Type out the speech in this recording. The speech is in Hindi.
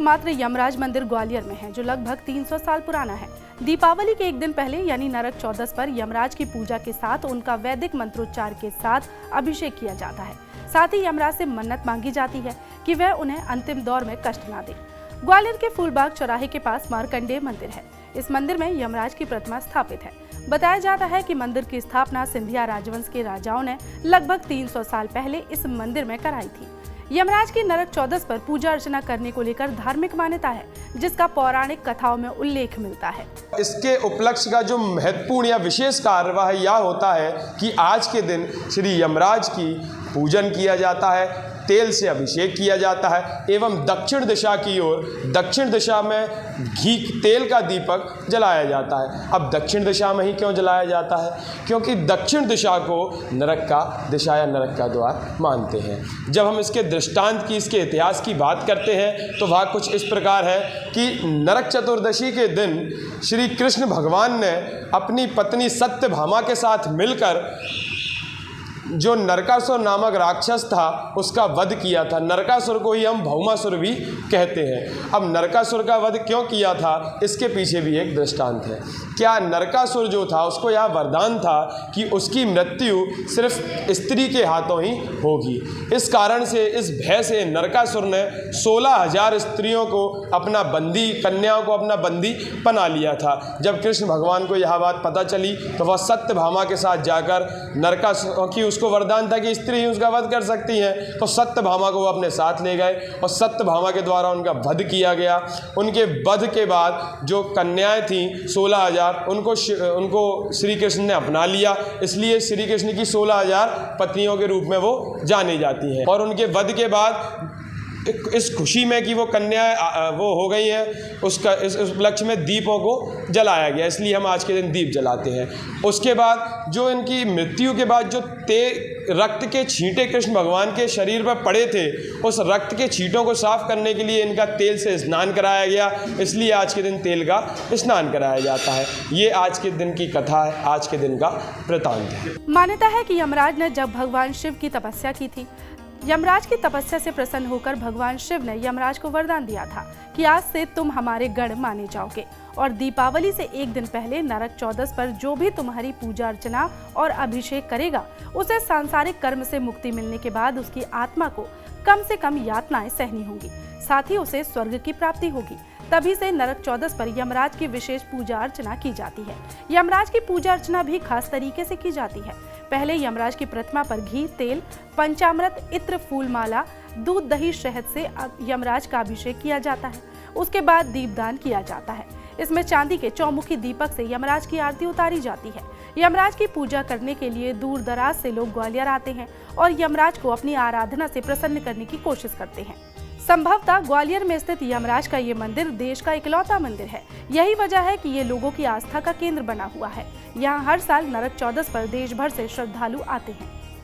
एकमात्र यमराज मंदिर ग्वालियर में है, जो लगभग 300 साल पुराना है। दीपावली के एक दिन पहले यानी नरक चौदस पर यमराज की पूजा के साथ उनका वैदिक मंत्रोच्चार के साथ अभिषेक किया जाता है। साथ ही यमराज से मन्नत मांगी जाती है कि वह उन्हें अंतिम दौर में कष्ट ना दे। ग्वालियर के फूलबाग चौराहे के पास मार्कंडेय मंदिर है। इस मंदिर में यमराज की प्रतिमा स्थापित है। बताया जाता है कि मंदिर की स्थापना सिंधिया राजवंश के राजाओं ने लगभग 300 साल पहले इस मंदिर में कराई थी। यमराज की नरक चौदस पर पूजा अर्चना करने को लेकर धार्मिक मान्यता है, जिसका पौराणिक कथाओं में उल्लेख मिलता है। इसके उपलक्ष्य का जो महत्वपूर्ण या विशेष कार्य वह यह होता है कि आज के दिन श्री यमराज की पूजन किया जाता है, तेल से अभिषेक किया जाता है एवं दक्षिण दिशा की ओर दक्षिण दिशा में घी तेल का दीपक जलाया जाता है। अब दक्षिण दिशा में ही क्यों जलाया जाता है? क्योंकि दक्षिण दिशा को नरक का दिशा या नरक का द्वार मानते हैं। जब हम इसके दृष्टांत की, इसके इतिहास की बात करते हैं तो वह कुछ इस प्रकार है कि नरक चतुर्दशी के दिन श्री कृष्ण भगवान ने अपनी पत्नी सत्यभामा के साथ मिलकर जो नरकासुर नामक राक्षस था उसका वध किया था। नरकासुर को ही हम भौमासुर भी कहते हैं। अब नरकासुर का वध क्यों किया था, इसके पीछे भी एक दृष्टांत है। क्या नरकासुर जो था उसको यह वरदान था कि उसकी मृत्यु सिर्फ स्त्री के हाथों ही होगी। इस कारण से, इस भय से नरकासुर ने 16,000 स्त्रियों को अपना बंदी, कन्याओं को अपना बंदी बना लिया था। जब कृष्ण भगवान को यह बात पता चली तो वह सत्यभामा के साथ जाकर नरकासुर की, उसको वरदान था कि स्त्री ही उसका वध कर सकती हैं, तो सत्यभामा को वो अपने साथ ले गए और सत्यभामा के द्वारा उनका वध किया गया। उनके वध के बाद जो कन्याएं थीं 16,000, उनको श्री कृष्ण ने अपना लिया। इसलिए श्री कृष्ण की 16,000 पत्नियों के रूप में वो जानी जाती हैं। और उनके वध के बाद इस खुशी में कि वो कन्याएं वो हो गई हैं, उसका इस उपलक्ष्य में दीपों को जलाया गया, इसलिए हम आज के दिन दीप जलाते हैं। उसके बाद जो इनकी मृत्यु के बाद जो रक्त के छींटे कृष्ण भगवान के शरीर पर पड़े थे, उस रक्त के छींटों को साफ करने के लिए इनका तेल से स्नान कराया गया, इसलिए आज के दिन तेल का स्नान कराया जाता है। ये आज के दिन की कथा है, आज के दिन का वृतांत है। मान्यता है कि यमराज ने जब भगवान शिव की तपस्या की थी, यमराज की तपस्या से प्रसन्न होकर भगवान शिव ने यमराज को वरदान दिया था कि आज से तुम हमारे गण माने जाओगे और दीपावली से एक दिन पहले नरक चौदस पर जो भी तुम्हारी पूजा अर्चना और अभिषेक करेगा, उसे सांसारिक कर्म से मुक्ति मिलने के बाद उसकी आत्मा को कम से कम यातनाएं सहनी होंगी, साथ ही उसे स्वर्ग की प्राप्ति होगी। तभी से नरक चौदस पर यमराज की विशेष पूजा अर्चना की जाती है। यमराज की पूजा अर्चना भी खास तरीके से की जाती है। पहले यमराज की प्रतिमा पर घी, तेल, पंचामृत, इत्र, फूल माला, दूध, दही, शहद से यमराज का अभिषेक किया जाता है। उसके बाद दीपदान किया जाता है। इसमें चांदी के चौमुखी दीपक से यमराज की आरती उतारी जाती है। यमराज की पूजा करने के लिए दूर दराज से लोग ग्वालियर आते हैं और यमराज को अपनी आराधना से प्रसन्न करने की कोशिश करते हैं। संभवतः ग्वालियर में स्थित यमराज का ये मंदिर देश का इकलौता मंदिर है। यही वजह है कि ये लोगों की आस्था का केंद्र बना हुआ है। यहाँ हर साल नरक चौदस पर देश भर से श्रद्धालु आते हैं।